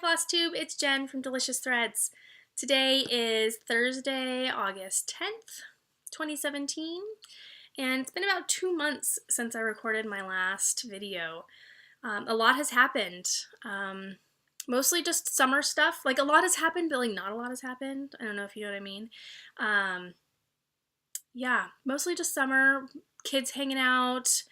FlossTube, it's Jen from Delicious Threads. Today is Thursday, August 10th, 2017, and it's been about 2 months since I recorded my last video. A lot has happened. Mostly just summer stuff. Like, a lot has happened, but like not a lot has happened. I don't know if you know what I mean. Yeah, mostly just summer, kids hanging out.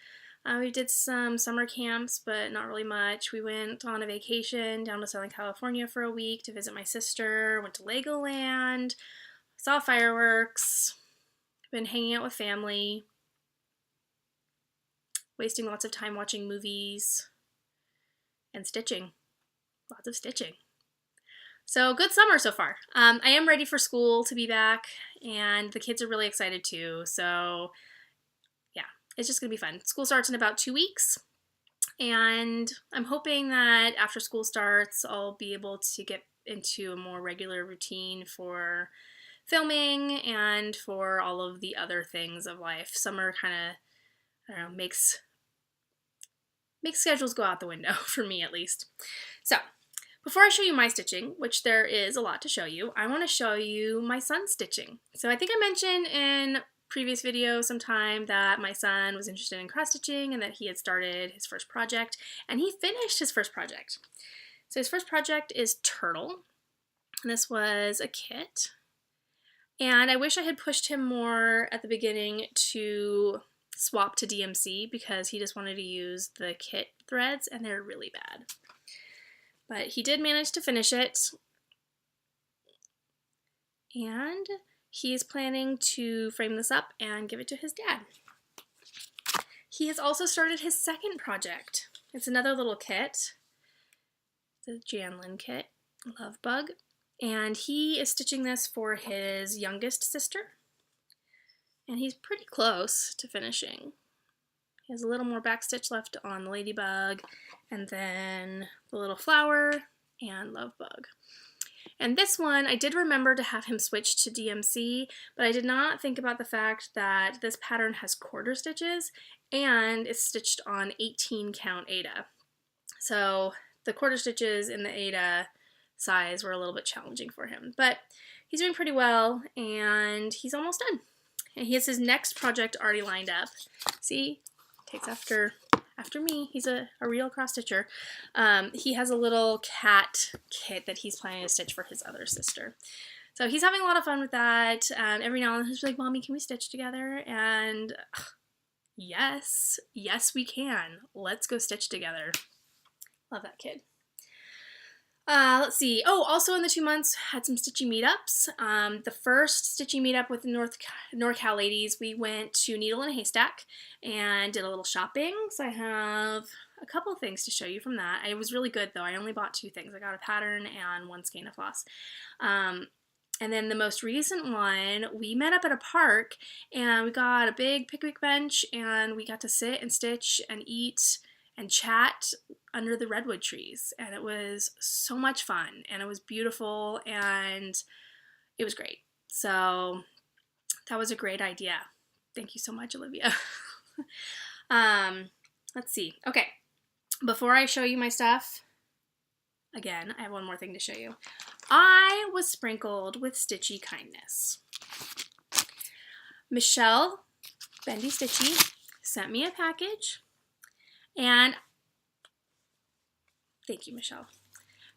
We did some summer camps, but not really much. We went on a vacation down to Southern California for a week to visit my sister, went to Legoland, saw fireworks, been hanging out with family, wasting lots of time watching movies, and stitching. Lots of stitching. So good summer so far. I am ready for school to be back, and the kids are really excited too, so it's just going to be fun. School starts in about 2 weeks, and I'm hoping that after school starts, I'll be able to get into a more regular routine for filming and for all of the other things of life. Summer kind of, I don't know, makes schedules go out the window, for me at least. So, before I show you my stitching, which there is a lot to show you, I want to show you my son's stitching. So I think I mentioned in previous video sometime that my son was interested in cross stitching and that he had started his first project, and he finished his first project. So his first project is Turtle, and this was a kit, and I wish I had pushed him more at the beginning to swap to DMC because he just wanted to use the kit threads and they're really bad. But he did manage to finish it, and he's planning to frame this up and give it to his dad. He has also started his second project. It's another little kit. The Janlin kit, Love Bug. And he is stitching this for his youngest sister. And he's pretty close to finishing. He has a little more backstitch left on the ladybug, and then the little flower and Love Bug. And this one, I did remember to have him switch to DMC, but I did not think about the fact that this pattern has quarter stitches and it's stitched on 18 count Aida. So the quarter stitches in the Aida size were a little bit challenging for him, but he's doing pretty well and he's almost done. And he has his next project already lined up. See, takes after me. He's a real cross-stitcher. He has a little cat kit that he's planning to stitch for his other sister. So he's having a lot of fun with that. Every now and then he's like, Mommy, can we stitch together? And yes, we can. Let's go stitch together. Love that kid. Let's see. Oh, also in the 2 months, had some stitching meetups. The first stitching meetup with the NorCal ladies, we went to Needle in a Haystack and did a little shopping. So I have a couple of things to show you from that. It was really good though. I only bought 2 things. I got a pattern and 1 skein of floss. And then the most recent one, we met up at a park and we got a big picnic bench and we got to sit and stitch and eat and chat under the redwood trees, and it was so much fun, and it was beautiful, and it was great. So that was a great idea. Thank you so much, Olivia. Let's see. Okay, before I show you my stuff, again, I have one more thing to show you. I was sprinkled with stitchy kindness. Michelle, Bendy Stitchy, sent me a package. And thank you, Michelle.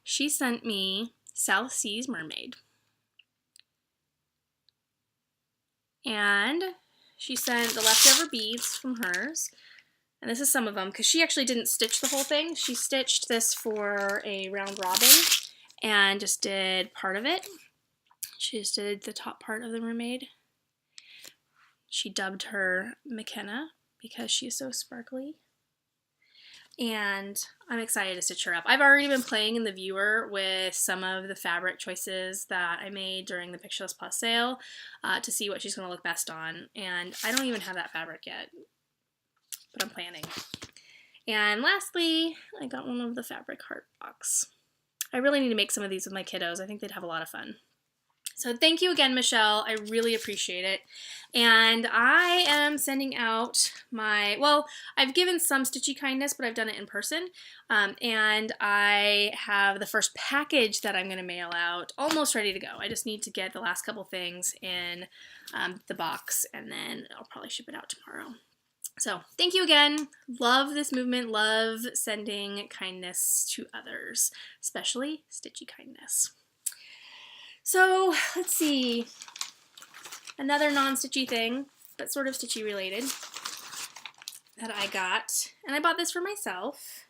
She sent me South Seas Mermaid. And she sent the leftover beads from hers. And this is some of them, because she actually didn't stitch the whole thing. She stitched this for a round robin and just did part of it. She just did the top part of the mermaid. She dubbed her McKenna because she's so sparkly. And I'm excited to stitch her up. I've already been playing in the viewer with some of the fabric choices that I made during the Pictureless Plus sale to see what she's going to look best on. And I don't even have that fabric yet, but I'm planning. And lastly, I got one of the fabric heart box. I really need to make some of these with my kiddos. I think they'd have a lot of fun. So thank you again, Michelle. I really appreciate it. And I am sending out my, well, I've given some Stitchy Kindness, but I've done it in person. And I have the first package that I'm going to mail out almost ready to go. I just need to get the last couple things in the box, and then I'll probably ship it out tomorrow. So thank you again. Love this movement. Love sending kindness to others, especially Stitchy Kindness. So let's see, another non-stitchy thing, but sort of stitchy related, that I got, and I bought this for myself.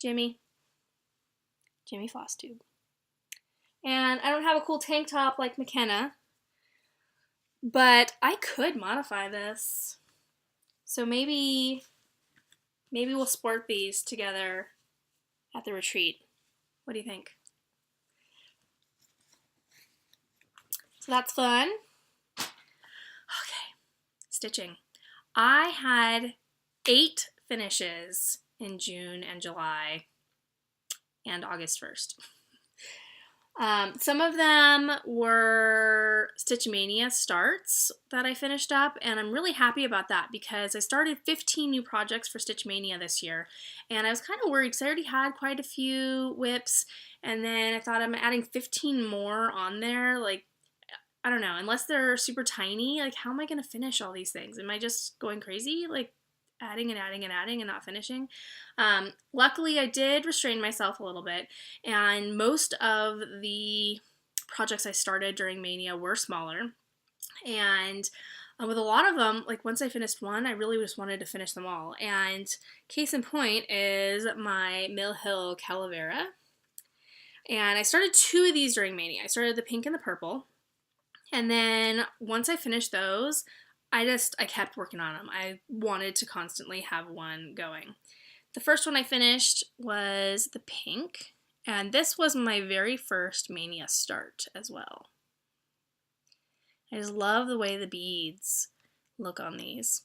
Jimmy FlossTube. And I don't have a cool tank top like McKenna, but I could modify this. So maybe we'll sport these together at the retreat. What do you think? So that's fun. Okay, stitching. I had 8 finishes in June and July and August 1st. Some of them were Stitch Mania starts that I finished up, and I'm really happy about that because I started 15 new projects for Stitch Mania this year, and I was kind of worried because I already had quite a few whips, and then I thought I'm adding 15 more on there. Like, I don't know, unless they're super tiny, like how am I going to finish all these things? Am I just going crazy? Like, adding and adding and adding and not finishing. Luckily, I did restrain myself a little bit, and most of the projects I started during Mania were smaller, and with a lot of them, like once I finished one, I really just wanted to finish them all. And case in point is my Mill Hill Calavera, and I started 2 of these during Mania. I started the pink and the purple, and then once I finished those, I kept working on them. I wanted to constantly have one going. The first one I finished was the pink, and this was my very first Mania start as well. I just love the way the beads look on these.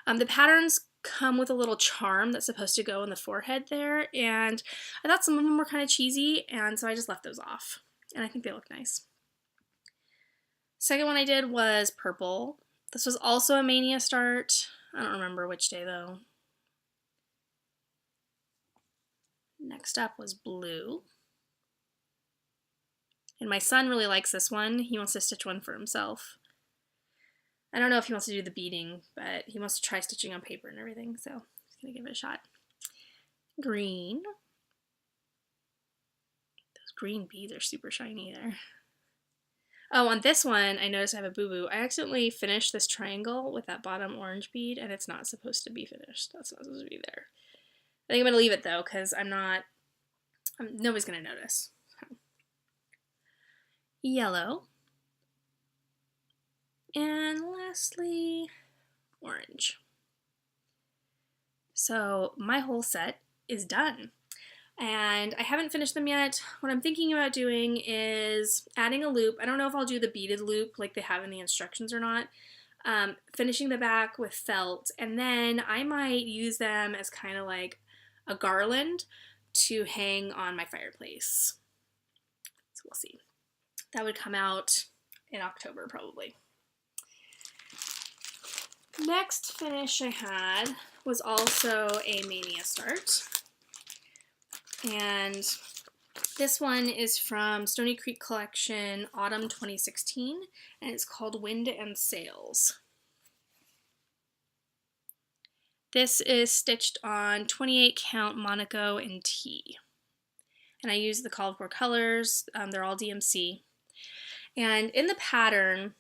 The patterns come with a little charm that's supposed to go in the forehead there, and I thought some of them were kind of cheesy, and so I just left those off, and I think they look nice. Second one I did was purple. This was also a Mania start. I don't remember which day though. Next up was blue. And my son really likes this one. He wants to stitch one for himself. I don't know if he wants to do the beading, but he wants to try stitching on paper and everything, so he's gonna give it a shot. Green. Those green beads are super shiny there. Oh, on this one, I noticed I have a boo-boo. I accidentally finished this triangle with that bottom orange bead, and it's not supposed to be finished. That's not supposed to be there. I think I'm going to leave it, though, because nobody's going to notice. So. Yellow. And lastly, orange. So my whole set is done. And I haven't finished them yet. What I'm thinking about doing is adding a loop. I don't know if I'll do the beaded loop like they have in the instructions or not. Finishing the back with felt, and then I might use them as kind of like a garland to hang on my fireplace. So we'll see. That would come out in October probably. Next finish I had was also a Mania start. And this one is from Stony Creek Collection, Autumn 2016, and it's called Wind and Sails. This is stitched on 28 count Monaco and T. And I use the called for colors, they're all DMC. And in the pattern,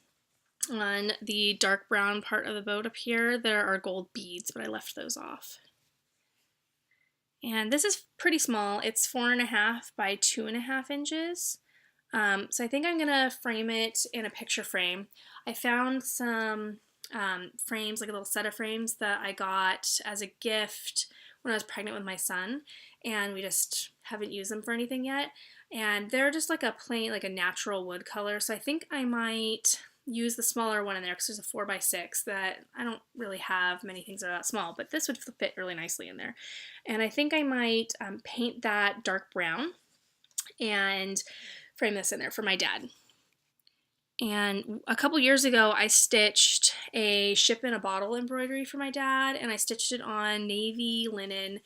on the dark brown part of the boat up here, there are gold beads, but I left those off. And this is pretty small. It's 4.5 by 2.5 inches. So I think I'm gonna frame it in a picture frame. I found some frames, like a little set of frames that I got as a gift when I was pregnant with my son, and we just haven't used them for anything yet. And they're just like a plain, like a natural wood color. So I think I might use the smaller one in there because there's a 4x6 that I don't really have many things that are that small, but this would fit really nicely in there. And I think I might paint that dark brown and frame this in there for my dad. And a couple years ago, I stitched a ship in a bottle embroidery for my dad, and I stitched it on navy linen,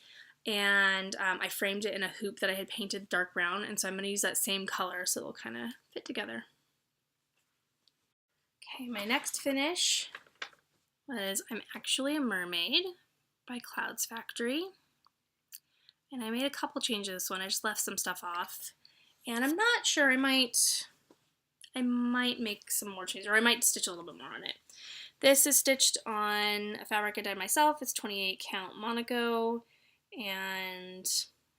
and I framed it in a hoop that I had painted dark brown, and so I'm going to use that same color so it'll kind of fit together. Okay, my next finish was I'm Actually a Mermaid by Clouds Factory, and I made a couple changes to this one. I just left some stuff off, and I'm not sure, I might make some more changes, or I might stitch a little bit more on it. This is stitched on a fabric I dyed myself. It's 28 count Monaco, and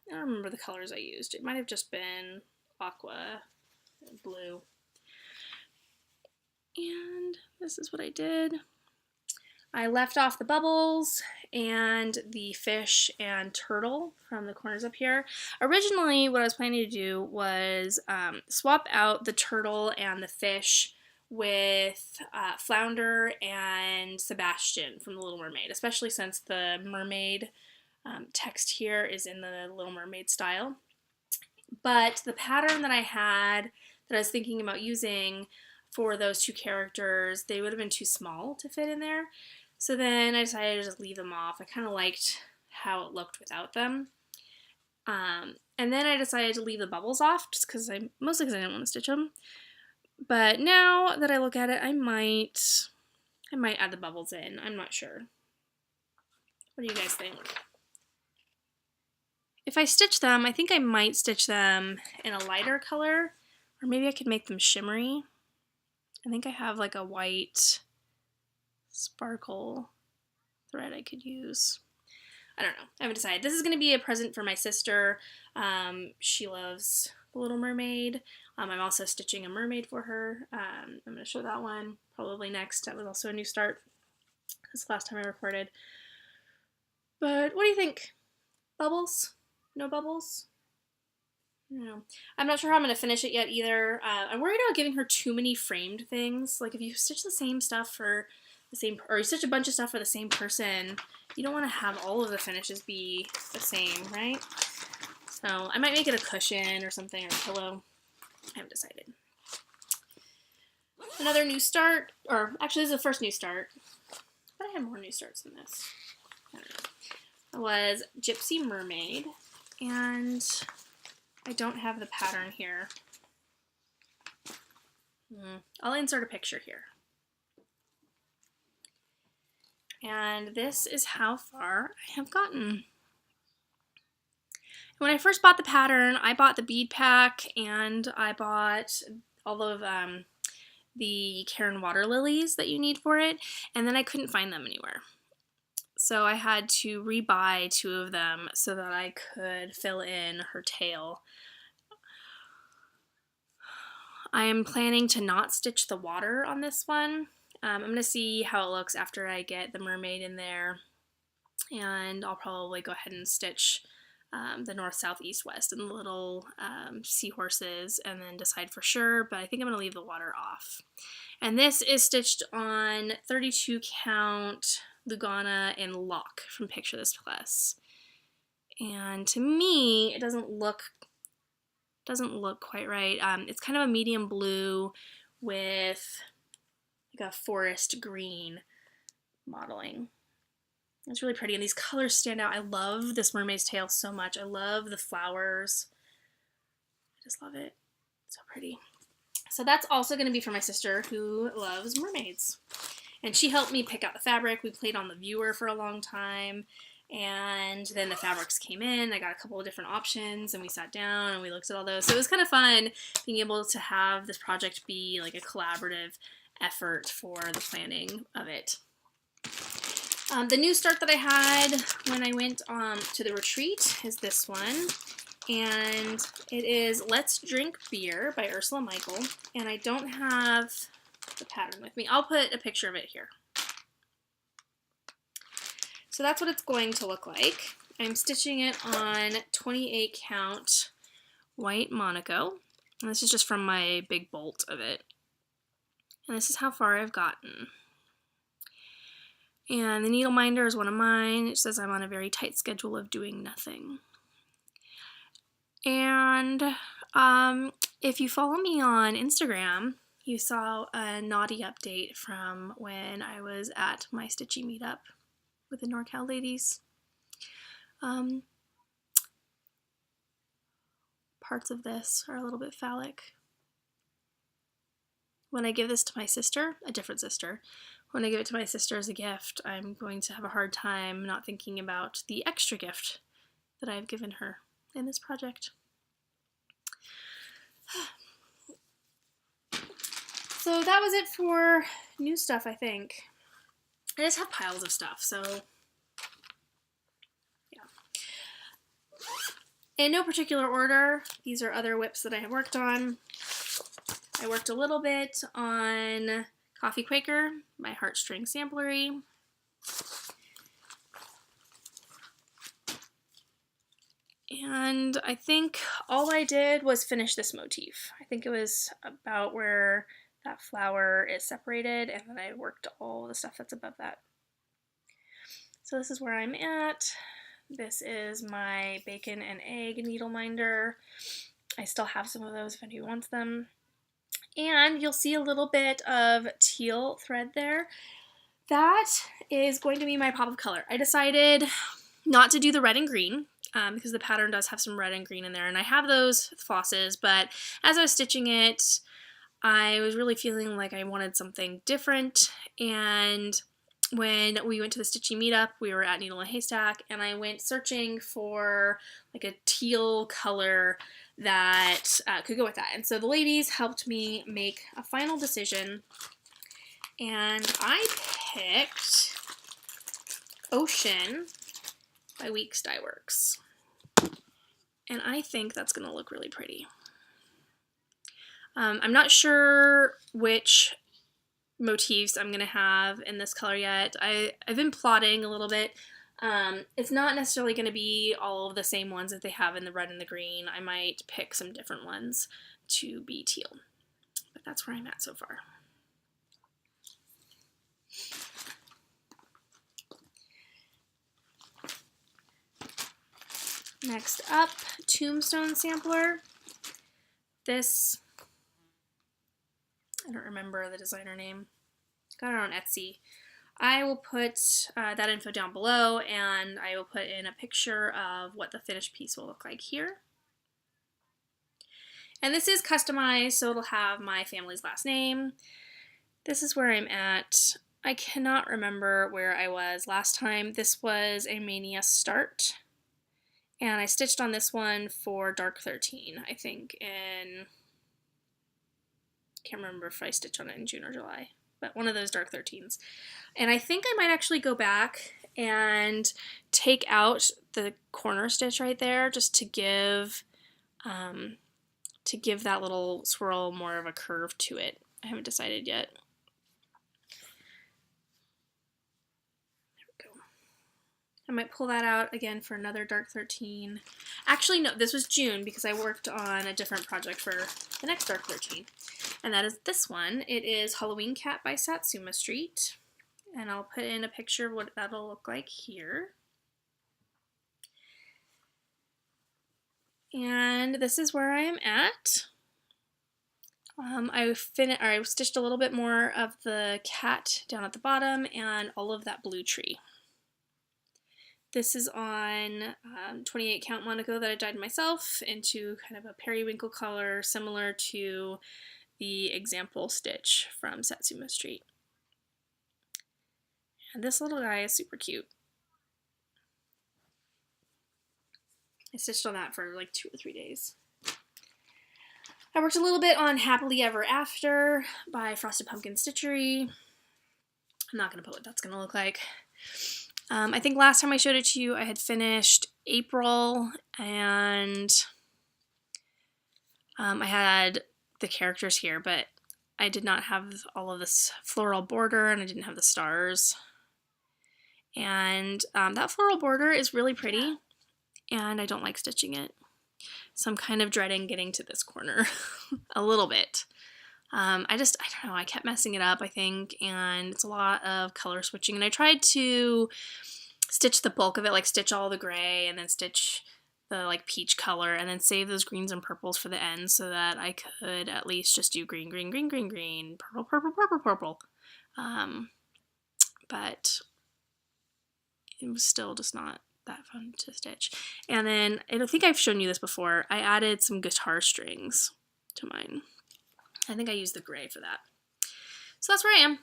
I don't remember the colors I used. It might have just been aqua and blue. And this is what I did. I left off the bubbles and the fish and turtle from the corners up here. Originally, what I was planning to do was swap out the turtle and the fish with Flounder and Sebastian from The Little Mermaid, especially since the mermaid text here is in the Little Mermaid style. But the pattern that I had, that I was thinking about using for those two characters, they would have been too small to fit in there. So then I decided to just leave them off. I kind of liked how it looked without them. And then I decided to leave the bubbles off, just because mostly because I didn't want to stitch them. But now that I look at it, I might add the bubbles in. I'm not sure. What do you guys think? If I stitch them, I think I might stitch them in a lighter color, or maybe I could make them shimmery. I think I have like a white sparkle thread I could use. I don't know. I haven't decided. This is going to be a present for my sister. She loves The Little Mermaid. I'm also stitching a mermaid for her. I'm going to show that one probably next. That was also a new start. This is the last time I recorded. But what do you think? Bubbles? No bubbles? No. I'm not sure how I'm going to finish it yet either. I'm worried about giving her too many framed things. Like if you stitch the same stuff for the same, or you stitch a bunch of stuff for the same person, you don't want to have all of the finishes be the same, right? So I might make it a cushion or something, or a pillow. I haven't decided. Another new start, or actually this is the first new start, but I have more new starts than this. I don't know. It was Gypsy Mermaid, and I don't have the pattern here. I'll insert a picture here. And this is how far I have gotten. When I first bought the pattern, I bought the bead pack, and I bought all of the Cairn water lilies that you need for it, and then I couldn't find them anywhere. So I had to rebuy 2 of them so that I could fill in her tail. I am planning to not stitch the water on this one. I'm going to see how it looks after I get the mermaid in there, and I'll probably go ahead and stitch the north, south, east, west, and the little seahorses, and then decide for sure, but I think I'm going to leave the water off. And this is stitched on 32 count Lugana and Lock from Picture This Plus. And to me, it doesn't look quite right. It's kind of a medium blue with like a forest green modeling. It's really pretty, and these colors stand out. I love this mermaid's tail so much. I love the flowers. I just love it. It's so pretty. So that's also going to be for my sister who loves mermaids. And she helped me pick out the fabric. We played on the viewer for a long time, and then the fabrics came in. I got a couple of different options, and we sat down and we looked at all those. So it was kind of fun being able to have this project be like a collaborative effort for the planning of it. The new start that I had when I went to the retreat is this one, and it is Let's Drink Beer by Ursula Michael, and I don't have the pattern with me. I'll put a picture of it here. So that's what it's going to look like. I'm stitching it on 28 count white Monaco, and this is just from my big bolt of it. And this is how far I've gotten. And the needle minder is one of mine. It says I'm on a very tight schedule of doing nothing. And If you follow me on Instagram, you saw a naughty update from when I was at my stitchy meetup with the NorCal ladies. Parts of this are a little bit phallic. When I give this to my sister, a different sister, when I give it to my sister as a gift, I'm going to have a hard time not thinking about the extra gift that I've given her in this project. So that was it for new stuff, I think. I just have piles of stuff, so yeah. In no particular order, these are other whips that I have worked on. I worked a little bit on Coffee Quaker, my heartstring samplery. And I think all I did was finish this motif. I think it was about where that flower is separated, and then I worked all the stuff that's above that. So this is where I'm at. This is my bacon and egg needle minder. I still have some of those if anybody wants them. And you'll see a little bit of teal thread there. That is going to be my pop of color. I decided not to do the red and green because the pattern does have some red and green in there, and I have those flosses, but as I was stitching it, I was really feeling like I wanted something different. And when we went to the stitchy meetup, we were at Needle and Haystack, and I went searching for like a teal color that could go with that. And so the ladies helped me make a final decision, and I picked Ocean by Weeks Dye Works. And I think that's going to look really pretty. I'm not sure which motifs I'm going to have in this color yet. I've been plotting a little bit. It's not necessarily going to be all of the same ones that they have in the red and the green. I might pick some different ones to be teal. But that's where I'm at so far. Next up, Tombstone Sampler. This, I don't remember the designer name. Got it on Etsy. I will put that info down below, and I will put in a picture of what the finished piece will look like here. And this is customized, so it'll have my family's last name. This is where I'm at. I cannot remember where I was last time. This was a Mania start. And I stitched on this one for Dark 13, I think, can't remember if I stitched on it in June or July, but one of those Dark 13s. And I think I might actually go back and take out the corner stitch right there just to give that little swirl more of a curve to it. I haven't decided yet. I might pull that out again for another Dark 13. Actually, no, this was June because I worked on a different project for the next Dark 13. And that is this one. It is Halloween Cat by Satsuma Street. And I'll put in a picture of what that'll look like here. And this is where I am at. I stitched a little bit more of the cat down at the bottom and all of that blue tree. This is on 28 count Monaco that I dyed myself into kind of a periwinkle color similar to the example stitch from Satsuma Street. And this little guy is super cute. I stitched on that for like 2 or 3 days. I worked a little bit on Happily Ever After by Frosted Pumpkin Stitchery. I'm not going to put what that's going to look like. I think last time I showed it to you, I had finished April, and I had the characters here, but I did not have all of this floral border, and I didn't have the stars. And that floral border is really pretty, and I don't like stitching it. So I'm kind of dreading getting to this corner a little bit. I don't know, I kept messing it up, I think, and it's a lot of color switching, and I tried to stitch the bulk of it, like stitch all the gray and then stitch the like peach color, and then save those greens and purples for the end so that I could at least just do green, green, green, green, green, purple, purple, purple, purple. But it was still just not that fun to stitch. And then, I don't think I've shown you this before, I added some guitar strings to mine. I think I used the gray for that. So that's where I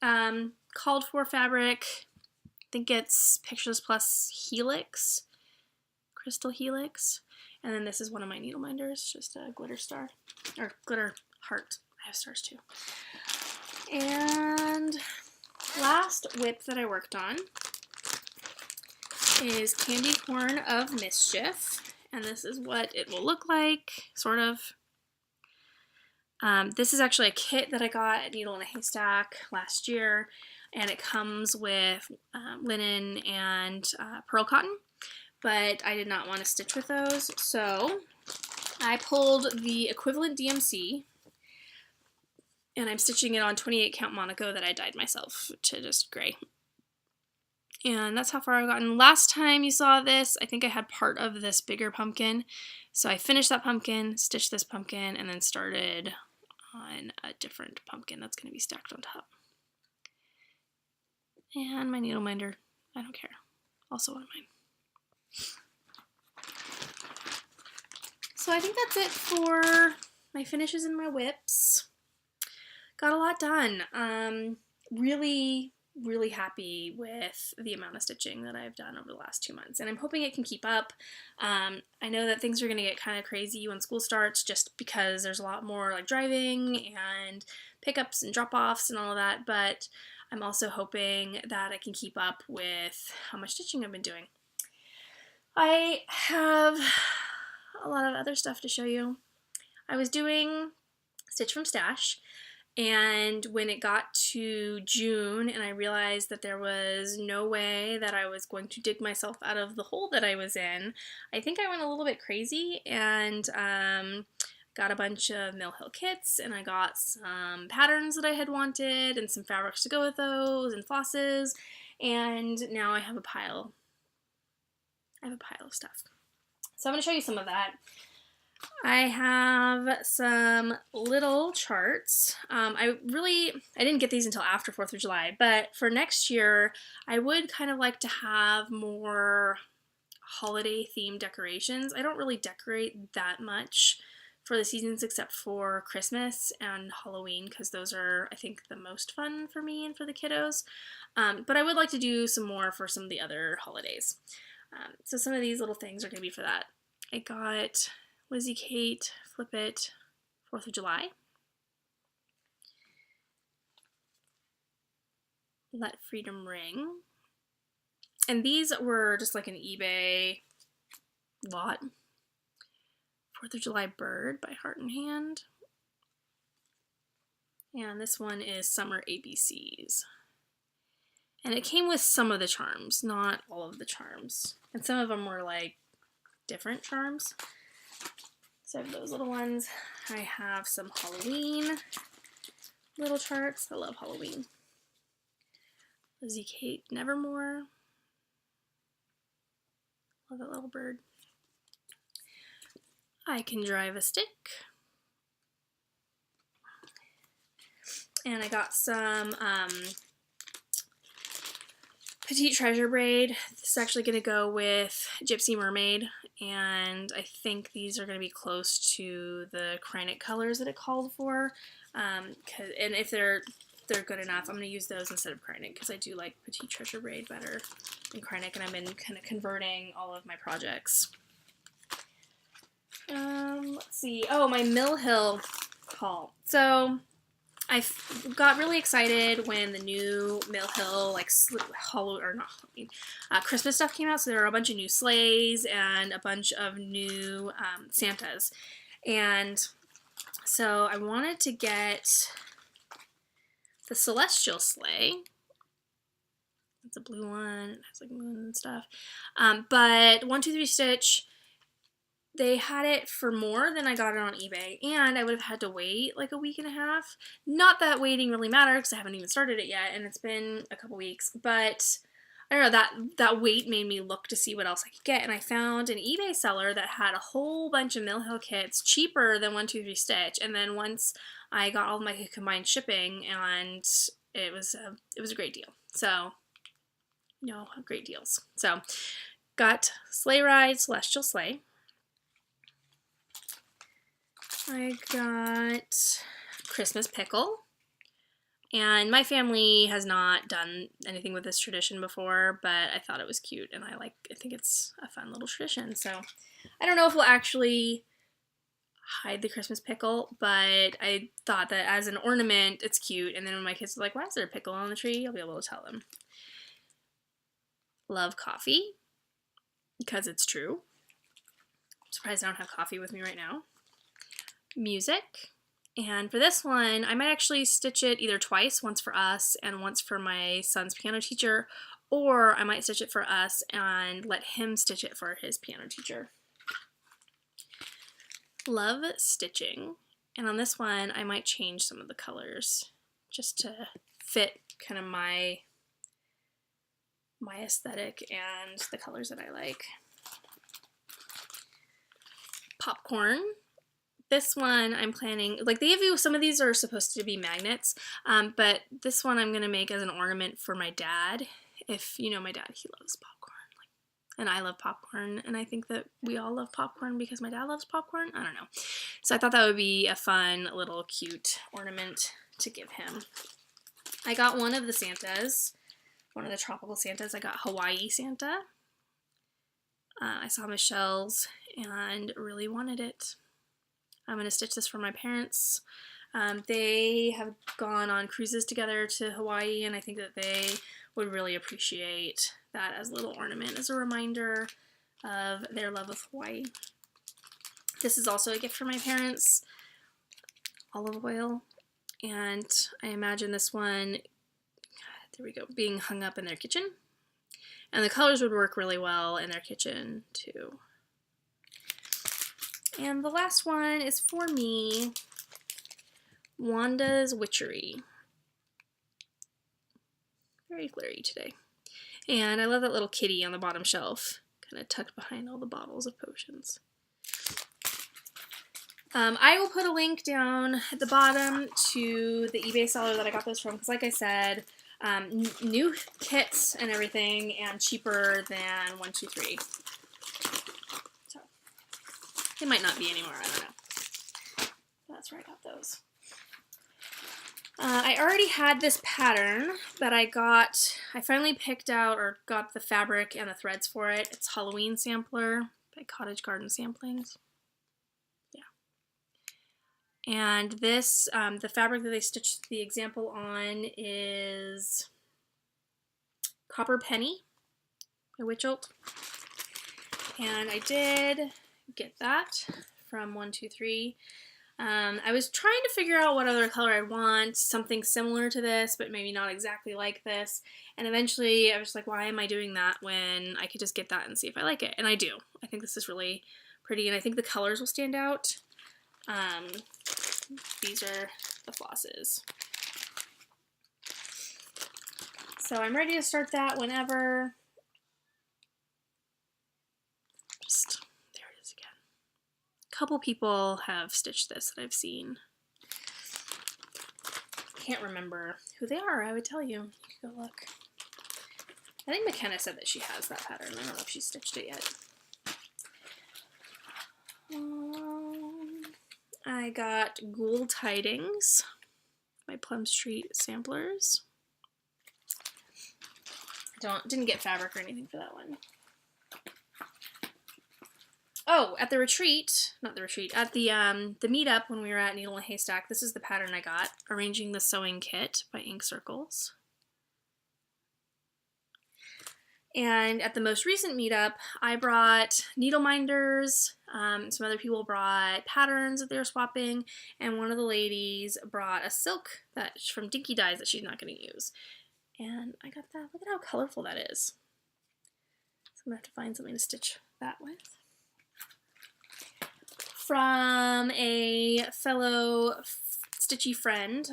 am. Called for fabric, I think it's Pictures Plus Helix, Crystal Helix. And then this is one of my needle minders, just a glitter star, or glitter heart. I have stars too. And last whip that I worked on is Candy Corn of Mischief, and this is what it will look like, sort of. This is actually a kit that I got at Needle in a Haystack last year, and it comes with linen and pearl cotton, but I did not want to stitch with those, so I pulled the equivalent DMC, and I'm stitching it on 28 count Monaco that I dyed myself to just gray. And that's how far I've gotten. Last time you saw this, I think I had part of this bigger pumpkin. So I finished that pumpkin, stitched this pumpkin, and then started on a different pumpkin that's going to be stacked on top. And my needle minder, I don't care. Also one of mine. So I think that's it for my finishes and my whips. Got a lot done. Really happy with the amount of stitching that I've done over the last 2 months, and I'm hoping it can keep up. I know that things are going to get kind of crazy when school starts just because there's a lot more like driving and pickups and drop-offs and all of that, but I'm also hoping that I can keep up with how much stitching I've been doing. I have a lot of other stuff to show you. I was doing Stitch from Stash, and when it got to June and I realized that there was no way that I was going to dig myself out of the hole that I was in, I think I went a little bit crazy and got a bunch of Mill Hill kits, and I got some patterns that I had wanted and some fabrics to go with those and flosses, and now I have a pile. Of stuff. So I'm going to show you some of that. I have some little charts. I didn't get these until after 4th of July, but for next year, I would kind of like to have more holiday themed decorations. I don't really decorate that much for the seasons except for Christmas and Halloween, because those are, I think, the most fun for me and for the kiddos. But I would like to do some more for some of the other holidays. So some of these little things are going to be for that. I got Lizzie Kate Flip It 4th of July. Let Freedom Ring. And these were just like an eBay lot. 4th of July Bird by Heart and Hand. And this one is Summer ABCs. And it came with some of the charms, not all of the charms. And some of them were like different charms. So I have those little ones. I have some Halloween little charts. I love Halloween. Lizzie Kate Nevermore. Love that little bird. I Can Drive a Stick. And I got some Petite Treasure braid. This is actually going to go with Gypsy Mermaid, and I think these are going to be close to the Kreinik colors that it called for. And if they're good enough, I'm going to use those instead of Kreinik, because I do like Petite Treasure braid better than Kreinik, and I've been kind of converting all of my projects. Let's see. Oh, my Mill Hill haul. So I got really excited when the new Mill Hill Christmas stuff came out. So there were a bunch of new sleighs and a bunch of new Santas, and so I wanted to get the Celestial sleigh. It's a blue one. It has like moon and stuff. But 1-2-3 Stitch, they had it for more than I got it on eBay, and I would have had to wait like a week and a half. Not that waiting really mattered, because I haven't even started it yet, and it's been a couple weeks, but I don't know, that weight made me look to see what else I could get, and I found an eBay seller that had a whole bunch of Mill Hill kits cheaper than 123 Stitch, and then once I got all of my combined shipping, and it was a great deal. So, great deals. So, got Sleigh Ride, Celestial Sleigh. I got Christmas Pickle. And my family has not done anything with this tradition before, but I thought it was cute, and I think it's a fun little tradition. So I don't know if we'll actually hide the Christmas pickle, but I thought that as an ornament, it's cute. And then when my kids are like, why is there a pickle on the tree? I'll be able to tell them. Love coffee, because it's true. I'm surprised I don't have coffee with me right now. Music. And for this one, I might actually stitch it either twice, once for us and once for my son's piano teacher, or I might stitch it for us and let him stitch it for his piano teacher. Love stitching. And on this one, I might change some of the colors just to fit kind of my aesthetic and the colors that I like. Popcorn. This one I'm planning, like they give you, some of these are supposed to be magnets, but this one I'm going to make as an ornament for my dad. If you know my dad, he loves popcorn, and I love popcorn, and I think that we all love popcorn because my dad loves popcorn. I don't know. So I thought that would be a fun little cute ornament to give him. I got one of the Santas, one of the tropical Santas. I got Hawaii Santa. I saw Michelle's and really wanted it. I'm going to stitch this for my parents. They have gone on cruises together to Hawaii, and I think that they would really appreciate that as a little ornament, as a reminder of their love of Hawaii. This is also a gift for my parents, olive oil, and I imagine this one, there we go, being hung up in their kitchen. And the colors would work really well in their kitchen too. And the last one is for me, Wanda's Witchery. Very glary today. And I love that little kitty on the bottom shelf, kind of tucked behind all the bottles of potions. I will put a link down at the bottom to the eBay seller that I got this from, because like I said, new kits and everything, and cheaper than 123. They might not be anymore, I don't know. That's where I got those. I already had this pattern that I finally picked out or got the fabric and the threads for it. It's Halloween Sampler by Cottage Garden Samplings. Yeah. And this, the fabric that they stitched the example on is Copper Penny by Witcholt. And I did get that from 123. I was trying to figure out what other color I'd want, something similar to this, but maybe not exactly like this. And eventually I was like, why am I doing that when I could just get that and see if I like it? And I do. I think this is really pretty, and I think the colors will stand out. These are the flosses. So I'm ready to start that whenever. Couple people have stitched this that I've seen. Can't remember who they are. I would tell you. You could go look. I think McKenna said that she has that pattern. I don't know if she stitched it yet. I got Ghoul Tidings by Plum Street Samplers. Didn't get fabric or anything for that one. Oh, at the retreat, not the retreat, at the meetup when we were at Needle and Haystack, this is the pattern I got, Arranging the Sewing Kit by Ink Circles. And at the most recent meetup, I brought needle minders, some other people brought patterns that they were swapping, and one of the ladies brought a silk that's from Dinky Dyes that she's not going to use. And I got that. Look at how colorful that is. So I'm going to have to find something to stitch that with. From a fellow stitchy friend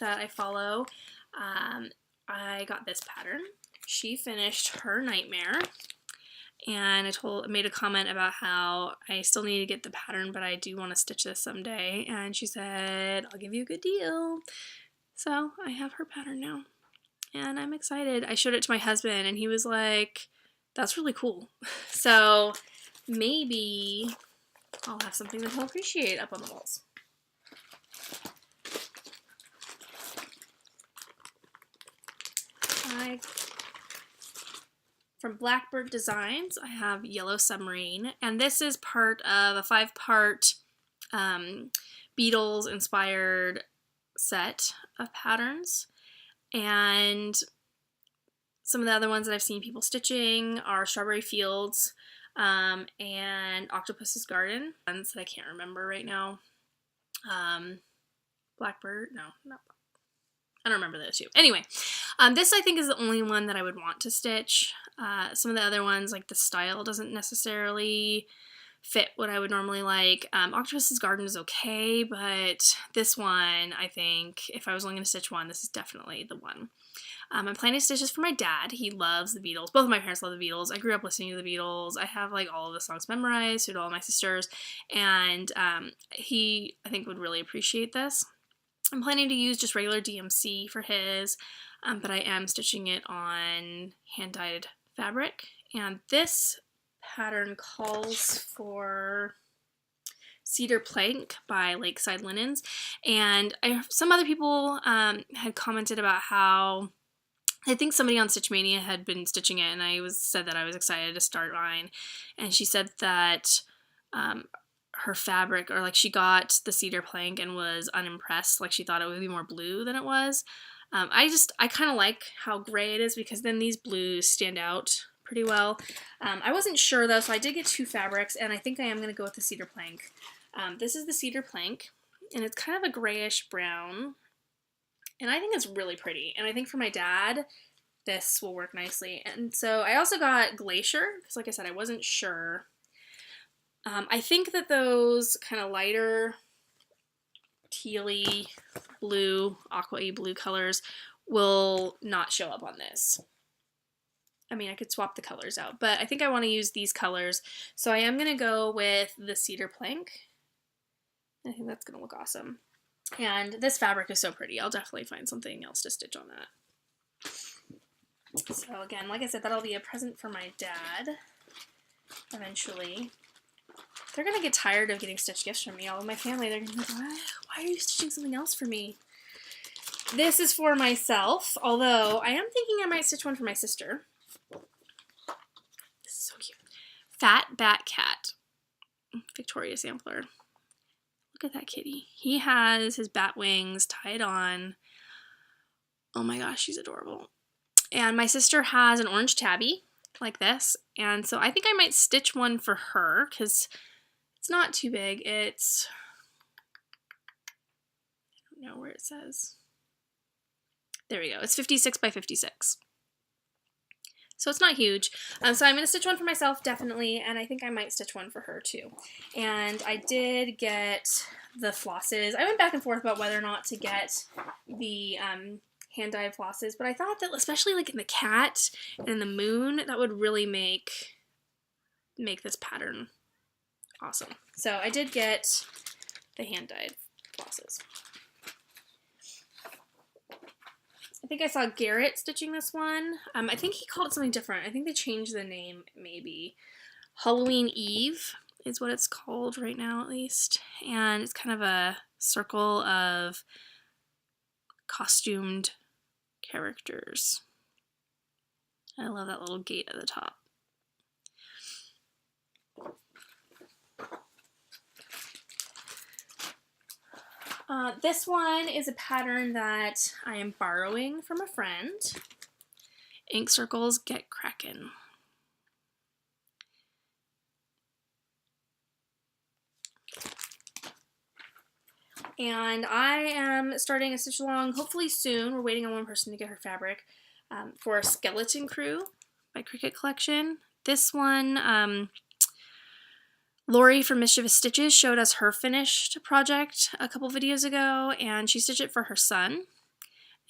that I follow, I got this pattern, she finished her Nightmare, and I made a comment about how I still need to get the pattern, but I do want to stitch this someday, and she said, I'll give you a good deal. So I have her pattern now, and I'm excited. I showed it to my husband, and he was like, that's really cool. So maybe I'll have something that he'll appreciate up on the walls. From Blackbird Designs, I have Yellow Submarine, and this is part of a 5-part Beatles-inspired set of patterns. And some of the other ones that I've seen people stitching are Strawberry Fields and Octopus's Garden. Ones that I can't remember right now. Blackbird? No, not Blackbird. I don't remember those two. Anyway, this I think is the only one that I would want to stitch. Some of the other ones, like the style, doesn't necessarily fit what I would normally like. Octopus's Garden is okay, but this one, I think, if I was only going to stitch one, this is definitely the one. I'm planning to stitch this for my dad. He loves the Beatles. Both of my parents love the Beatles. I grew up listening to the Beatles. I have like all of the songs memorized, so do all my sisters, and he, I think, would really appreciate this. I'm planning to use just regular DMC for his, but I am stitching it on hand-dyed fabric, and this pattern calls for Cedar Plank by Lakeside Linens, and some other people had commented about how, I think somebody on Stitch Mania had been stitching it, and I said that I was excited to start mine, and she said that her fabric, or like she got the Cedar Plank and was unimpressed, like she thought it would be more blue than it was. I kind of like how gray it is, because then these blues stand out pretty well. I wasn't sure though, so I did get 2 fabrics, and I think I am going to go with the Cedar Plank. This is the Cedar Plank, and it's kind of a grayish brown, and I think it's really pretty, and I think for my dad this will work nicely. And so I also got Glacier, because like I said, I wasn't sure. I think that those kind of lighter tealy blue, aqua-y blue colors will not show up on this. I mean, I could swap the colors out, but I think I want to use these colors, so I am going to go with the Cedar Plank. I think that's going to look awesome. And this fabric is so pretty. I'll definitely find something else to stitch on that. So again, like I said, that'll be a present for my dad eventually. They're going to get tired of getting stitch gifts from me. All of my family, they're going to be like, why are you stitching something else for me? This is for myself, although I am thinking I might stitch one for my sister. This is so cute. Fat Bat Cat. Victoria sampler. Look at that kitty. He has his bat wings tied on. Oh my gosh, she's adorable. And my sister has an orange tabby like this, and so I think I might stitch one for her, because it's not too big. It's, I don't know where it says. There we go. It's 56 by 56. So it's not huge. So I'm going to stitch one for myself, definitely, and I think I might stitch one for her too. And I did get the flosses. I went back and forth about whether or not to get the hand-dyed flosses, but I thought that, especially like in the cat and in the moon, that would really make this pattern awesome. So I did get the hand-dyed flosses. I think I saw Garrett stitching this one. I think he called it something different. I think they changed the name, maybe. Halloween Eve is what it's called right now, at least. And it's kind of a circle of costumed characters. I love that little gate at the top. This one is a pattern that I am borrowing from a friend. Ink Circles Get Crackin'. And I am starting a stitch along hopefully soon. We're waiting on one person to get her fabric for Skeleton Crew by Cricut Collection. This one, Lori from Mischievous Stitches showed us her finished project a couple videos ago, and she stitched it for her son.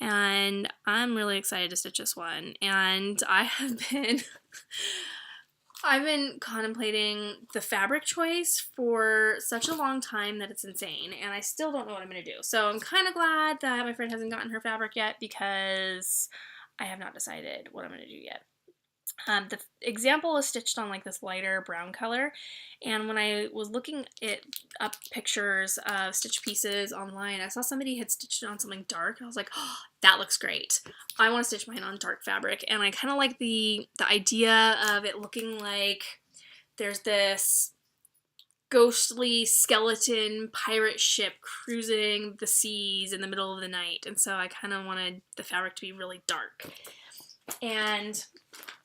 and I'm really excited to stitch this one. And I've been contemplating the fabric choice for such a long time that it's insane, and I still don't know what I'm going to do. So I'm kind of glad that my friend hasn't gotten her fabric yet, because I have not decided what I'm going to do yet. The example is stitched on like this lighter brown color, and when I was looking up pictures of stitch pieces online, I saw somebody had stitched it on something dark, and I was like, oh, that looks great. I want to stitch mine on dark fabric, and I kind of like the idea of it looking like there's this ghostly skeleton pirate ship cruising the seas in the middle of the night, and so I kind of wanted the fabric to be really dark. And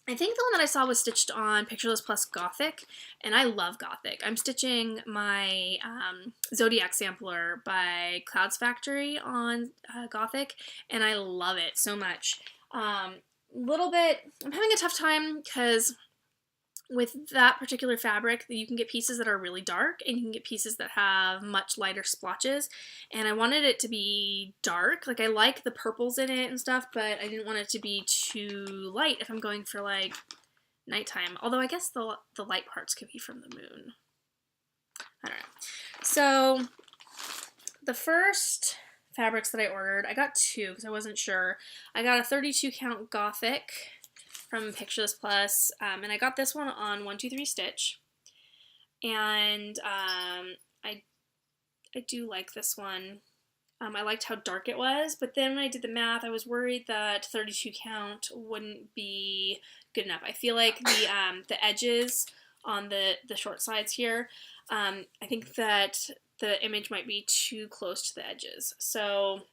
I think the one that I saw was stitched on Pictureless Plus Gothic, and I love Gothic. I'm stitching my Zodiac Sampler by Clouds Factory on Gothic, and I love it so much. I'm having a tough time because with that particular fabric, you can get pieces that are really dark, and you can get pieces that have much lighter splotches, and I wanted it to be dark. Like, I like the purples in it and stuff, but I didn't want it to be too light if I'm going for, like, nighttime. Although I guess the light parts could be from the moon. I don't know. So, the first fabrics that I ordered, I got two because I wasn't sure. I got a 32 count Gothic from Pictureless Plus, and I got this one on 123 Stitch, and I do like this one. I liked how dark it was, but then when I did the math, I was worried that 32 count wouldn't be good enough. I feel like the edges on the short sides here, I think that the image might be too close to the edges, so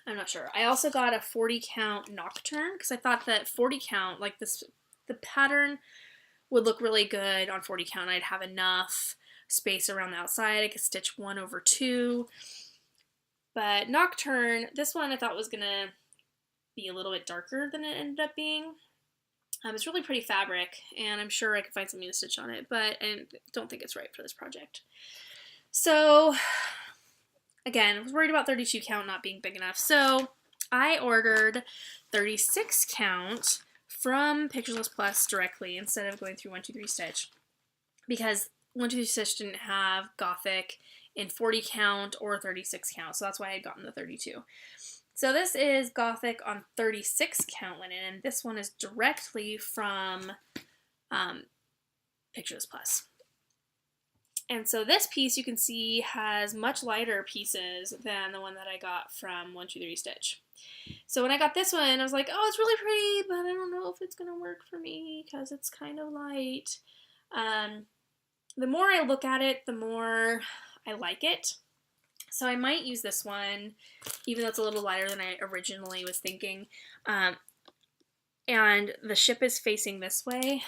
I'm not sure. I also got a 40 count Nocturne because I thought that 40 count, like the pattern would look really good on 40 count. I'd have enough space around the outside. I could stitch 1/2. But Nocturne, this one I thought was going to be a little bit darker than it ended up being. It's really pretty fabric, and I'm sure I could find something to stitch on it, but I don't think it's right for this project. So again, I was worried about 32 count not being big enough, so I ordered 36 count from Pictureless Plus directly instead of going through 123 Stitch, because 123 Stitch didn't have Gothic in 40 count or 36 count, so that's why I had gotten the 32. So this is Gothic on 36 count linen, and this one is directly from Pictureless Plus. And so this piece, you can see, has much lighter pieces than the one that I got from 123 Stitch. So when I got this one, I was like, oh, it's really pretty, but I don't know if it's going to work for me because it's kind of light. The more I look at it, the more I like it. So I might use this one, even though it's a little lighter than I originally was thinking. And the ship is facing this way.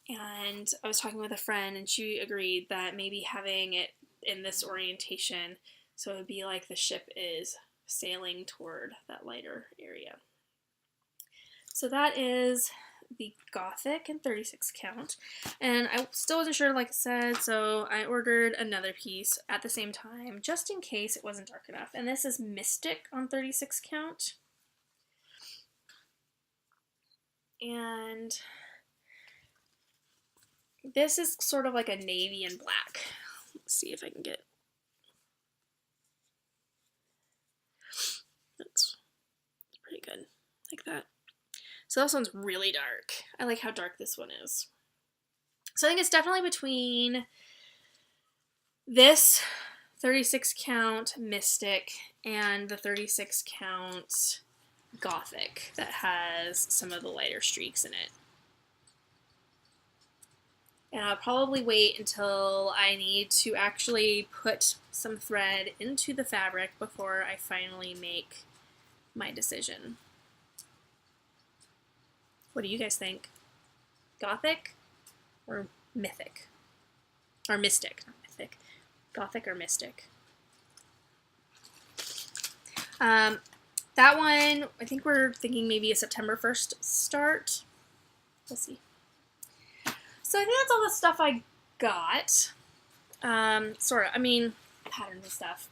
And I was talking with a friend, and she agreed that maybe having it in this orientation, so it would be like the ship is sailing toward that lighter area. So that is the Gothic in 36 count, and I still wasn't sure, like I said, so I ordered another piece at the same time, just in case it wasn't dark enough, and this is Mystic on 36 count. And this is sort of like a navy and black. Let's see if I can get... That's pretty good, like that. So this one's really dark. I like how dark this one is. So I think it's definitely between this 36 count Mystic and the 36 count Gothic that has some of the lighter streaks in it. And I'll probably wait until I need to actually put some thread into the fabric before I finally make my decision. What do you guys think? Gothic or Mythic? Or Mystic, not Mythic. Gothic or Mystic? That one, I think we're thinking maybe a September 1st start. We'll see. So I think that's all the stuff I got. Patterns and stuff.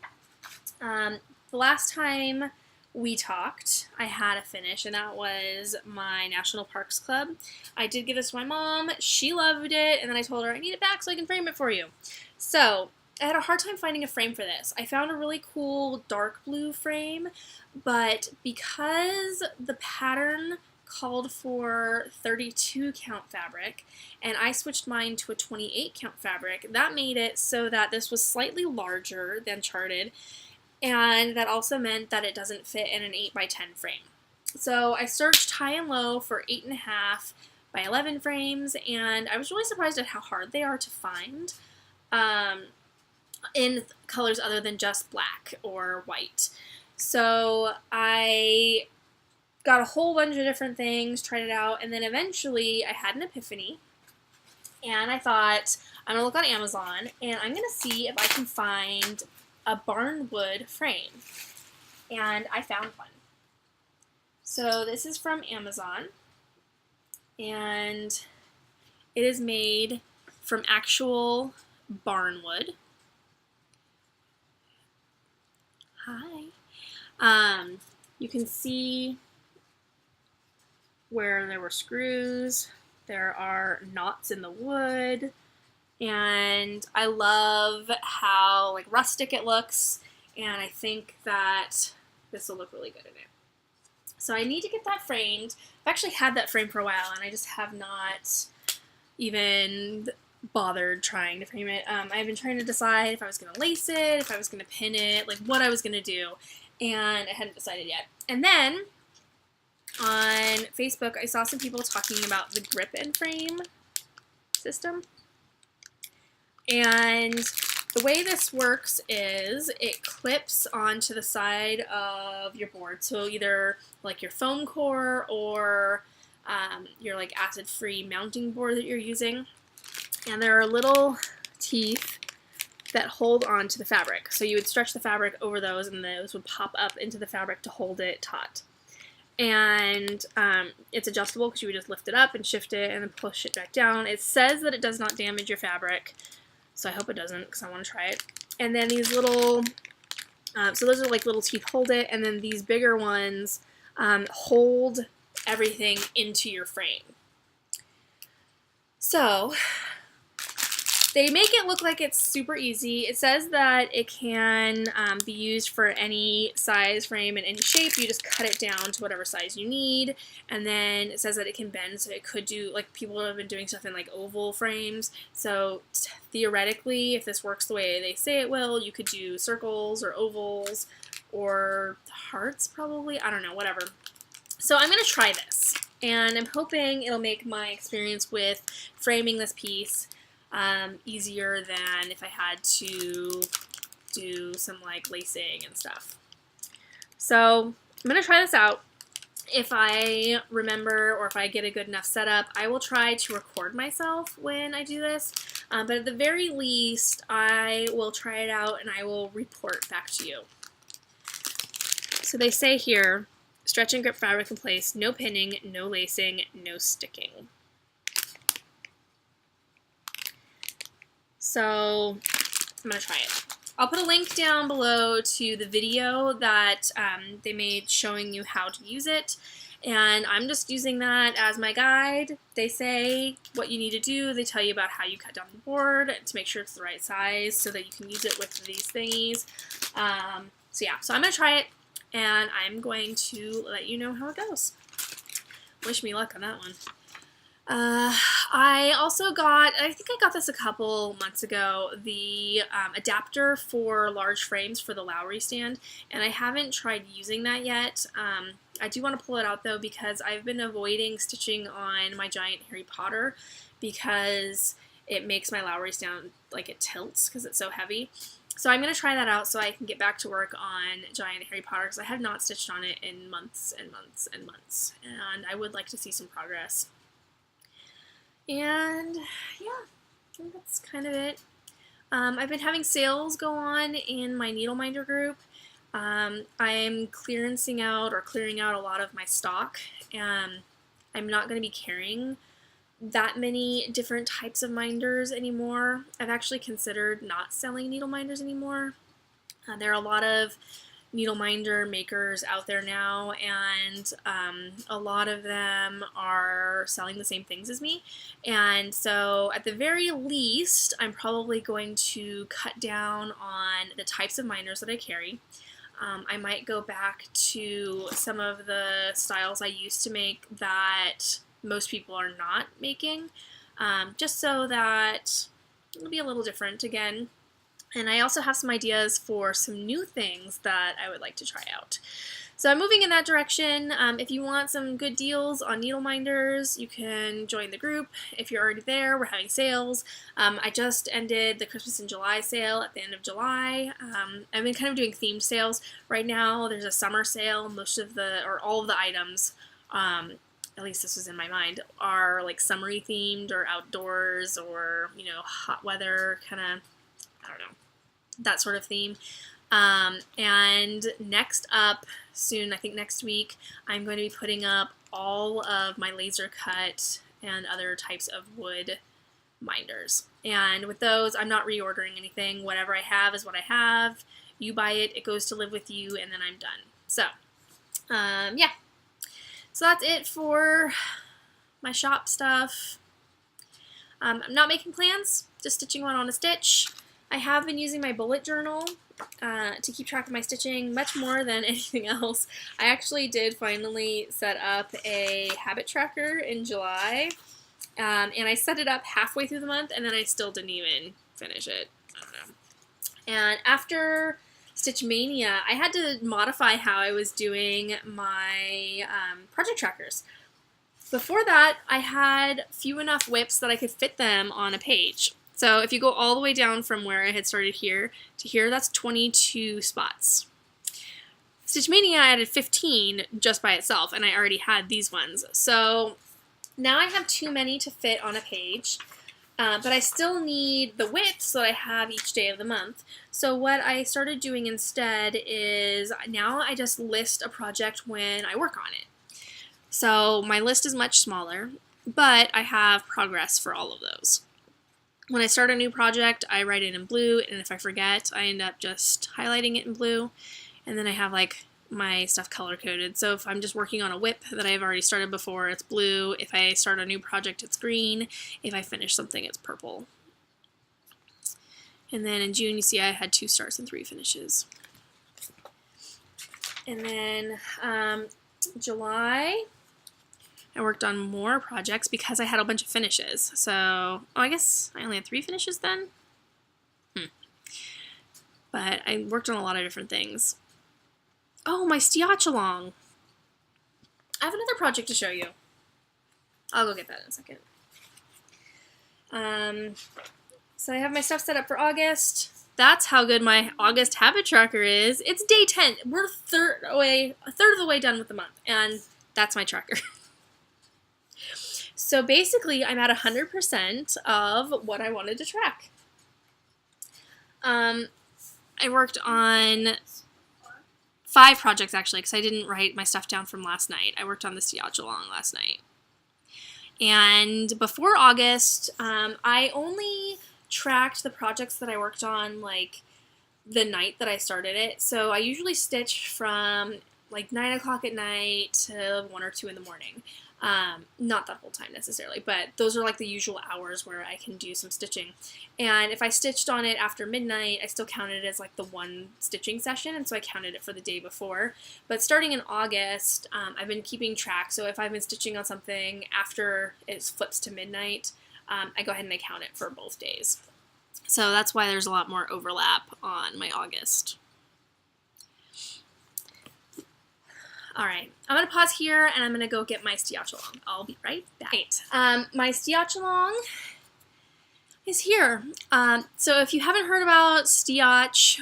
The last time We Talked. I had a finish, and that was my National Parks Club. I did give this to my mom. She loved it, and then I told her I need it back so I can frame it for you. So I had a hard time finding a frame for this. I found a really cool dark blue frame, but because the pattern called for 32 count fabric, and I switched mine to a 28 count fabric, that made it so that this was slightly larger than charted, and that also meant that it doesn't fit in an 8x10 frame. So I searched high and low for 8.5 by 11 frames, and I was really surprised at how hard they are to find in colors other than just black or white. So I got a whole bunch of different things, tried it out, and then eventually I had an epiphany, and I thought, I'm going to look on Amazon, and I'm going to see if I can find a barnwood frame. And I found one. So this is from Amazon, and it is made from actual barnwood. Hi. You can see where there were screws. There are knots in the wood, and I love how like rustic it looks, and I think that this will look really good in it. So I need to get that framed. I've actually had that frame for a while, and I just have not even bothered trying to frame it. I've been trying to decide if I was going to lace it, if I was going to pin it, like what I was going to do, and I hadn't decided yet. And then on Facebook, I saw some people talking about the grip and frame system. And the way this works is it clips onto the side of your board. So either like your foam core or your like acid-free mounting board that you're using. And there are little teeth that hold on to the fabric. So you would stretch the fabric over those, and those would pop up into the fabric to hold it taut. And it's adjustable because you would just lift it up and shift it and then push it back down. It says that it does not damage your fabric, so I hope it doesn't because I want to try it. And then these little, so those are like little teeth hold it, and then these bigger ones hold everything into your frame. So they make it look like it's super easy. It says that it can be used for any size frame and any shape. You just cut it down to whatever size you need. And then it says that it can bend, so it could do, like people have been doing stuff in like oval frames. So theoretically, if this works the way they say it will, you could do circles or ovals or hearts probably. I don't know, whatever. So I'm going to try this. And I'm hoping it'll make my experience with framing this piece easier than if I had to do some like lacing and stuff. So I'm going to try this out. If I remember or if I get a good enough setup, I will try to record myself when I do this. But at the very least, I will try it out and I will report back to you. So they say here, stretch and grip fabric in place, no pinning, no lacing, no sticking. So I'm going to try it. I'll put a link down below to the video that they made showing you how to use it, and I'm just using that as my guide. They say what you need to do. They tell you about how you cut down the board to make sure it's the right size so that you can use it with these thingies. So yeah, so I'm going to try it, and I'm going to let you know how it goes. Wish me luck on that one. I also got, I think I got this a couple months ago, the adapter for large frames for the Lowry stand, and I haven't tried using that yet. I do want to pull it out though because I've been avoiding stitching on my giant Harry Potter because it makes my Lowry stand, like it tilts because it's so heavy. So I'm going to try that out so I can get back to work on giant Harry Potter because I have not stitched on it in months and months and months, and I would like to see some progress. And yeah, I think that's kind of it. I've been having sales go on in my needle minder group. I'm clearancing out or clearing out a lot of my stock. I'm not going to be carrying that many different types of minders anymore. I've actually considered not selling needle minders anymore. There are a lot of needle minder makers out there now, and a lot of them are selling the same things as me. And so at the very least, I'm probably going to cut down on the types of minders that I carry. I might go back to some of the styles I used to make that most people are not making, just so that it'll be a little different again. And I also have some ideas for some new things that I would like to try out. So I'm moving in that direction. If you want some good deals on needle minders, you can join the group. If you're already there, we're having sales. I just ended the Christmas in July sale at the end of July. I've been kind of doing themed sales. Right now there's a summer sale. All of the items, at least this was in my mind, are like summery themed or outdoors or, you know, hot weather kind of, I don't know, that sort of theme. And next up soon, I think next week, I'm going to be putting up all of my laser cut and other types of wood minders. And with those, I'm not reordering anything. Whatever I have is what I have. You buy it, it goes to live with you, and then I'm done. So, yeah. So that's it for my shop stuff. I'm not making plans, just stitching one on a stitch. I have been using my bullet journal to keep track of my stitching much more than anything else. I actually did finally set up a habit tracker in July, and I set it up halfway through the month, and then I still didn't even finish it. I don't know. And after Stitch Mania, I had to modify how I was doing my project trackers. Before that, I had few enough whips that I could fit them on a page. So if you go all the way down from where I had started here to here, that's 22 spots. Stitch Mania, I added 15 just by itself, and I already had these ones. So now I have too many to fit on a page, but I still need the widths that I have each day of the month. So what I started doing instead is now I just list a project when I work on it. So my list is much smaller, but I have progress for all of those. When I start a new project, I write it in blue, and if I forget, I end up just highlighting it in blue, and then I have like my stuff color-coded. So if I'm just working on a whip that I've already started before, it's blue. If I start a new project, it's green. If I finish something, it's purple. And then in June, you see I had 2 starts and 3 finishes. And then July, I worked on more projects because I had a bunch of finishes. So, I guess I only had 3 finishes then? But I worked on a lot of different things. Oh, my stiachalong. I have another project to show you. I'll go get that in a second. So I have my stuff set up for August. That's how good my August habit tracker is. It's day 10. We're a third of the way done with the month, and that's my tracker. So basically, I'm at 100% of what I wanted to track. I worked on 5 projects, actually, because I didn't write my stuff down from last night. I worked on the stiachalong last night. And before August, I only tracked the projects that I worked on, like, the night that I started it. So I usually stitch from, like, 9 o'clock at night to 1 or 2 in the morning. Not that whole time necessarily, but those are like the usual hours where I can do some stitching. And if I stitched on it after midnight, I still counted it as like the 1 stitching session, and so I counted it for the day before. But starting in August, I've been keeping track, so if I've been stitching on something after it flips to midnight, I go ahead and I count it for both days. So that's why there's a lot more overlap on my August. Alright, I'm going to pause here and I'm going to go get my stiachalong. I'll be right back. My stiachalong is here. So if you haven't heard about Stiach,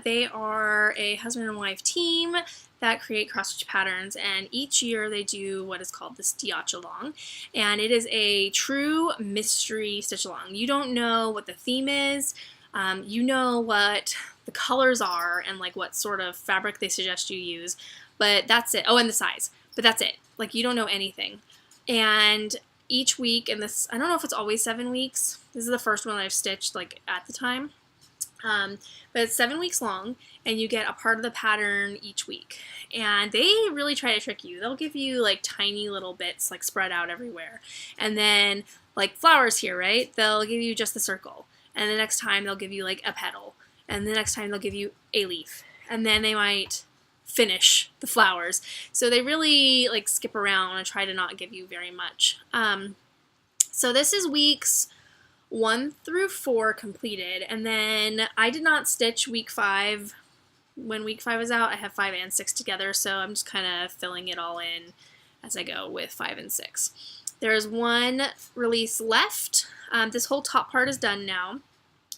they are a husband and wife team that create cross-stitch patterns, and each year they do what is called the Stiachalong, and it is a true mystery stitch-along. You don't know what the theme is, you know what the colors are and like what sort of fabric they suggest you use, but that's it. Oh, and the size, but that's it. Like, you don't know anything. And each week, and this, I don't know if it's always 7 weeks. This is the first one I've stitched like at the time. But it's 7 weeks long, and you get a part of the pattern each week. And they really try to trick you. They'll give you like tiny little bits like spread out everywhere. And then like flowers here, right? They'll give you just the circle. And the next time they'll give you like a petal. And the next time they'll give you a leaf. And then they might finish the flowers. So they really like skip around and try to not give you very much. So this is weeks 1 through 4 completed, and then I did not stitch week 5. When week 5 is out, I have 5 and 6 together, so I'm just kind of filling it all in as I go with 5 and 6. There's one release left. This whole top part is done now.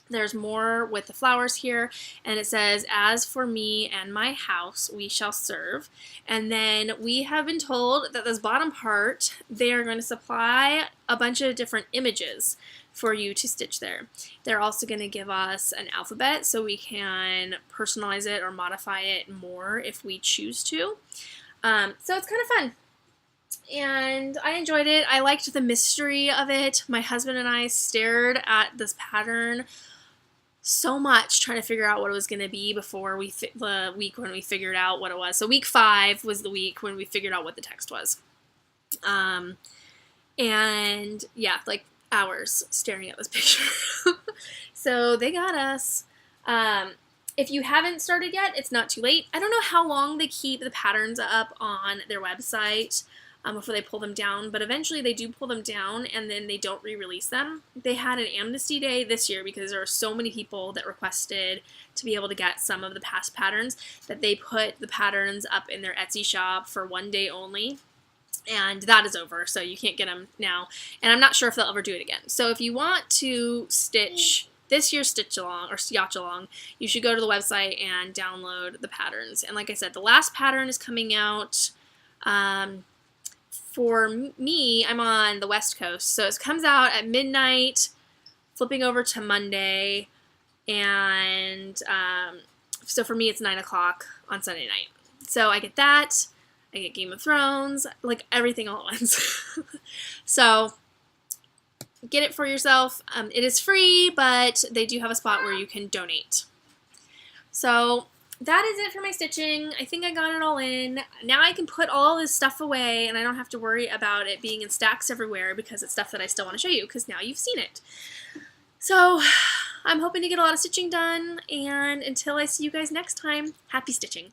There's more with the flowers here, and it says, "As for me and my house, we shall serve." And then we have been told that this bottom part, they are going to supply a bunch of different images for you to stitch there. They're also going to give us an alphabet so we can personalize it or modify it more if we choose to. So it's kind of fun. And I enjoyed it. I liked the mystery of it. My husband and I stared at this pattern so much trying to figure out what it was going to be before the week when we figured out what it was. So week 5 was the week when we figured out what the text was. And yeah, like hours staring at this picture. So they got us. If you haven't started yet, it's not too late. I don't know how long they keep the patterns up on their website before they pull them down, but eventually they do pull them down and then they don't re-release them. They had an amnesty day this year because there were so many people that requested to be able to get some of the past patterns that they put the patterns up in their Etsy shop for 1 day only. And that is over, so you can't get them now. And I'm not sure if they'll ever do it again. So if you want to stitch this year's Stitch Along or Yatch Along, you should go to the website and download the patterns. And like I said, the last pattern is coming out. For me, I'm on the West Coast, so it comes out at midnight, flipping over to Monday, and so for me it's 9 o'clock on Sunday night. So I get that, I get Game of Thrones, like everything all at once. So get it for yourself. It is free, but they do have a spot where you can donate. So that is it for my stitching. I think I got it all in. Now I can put all this stuff away and I don't have to worry about it being in stacks everywhere because it's stuff that I still want to show you because now you've seen it. So I'm hoping to get a lot of stitching done, and until I see you guys next time, happy stitching.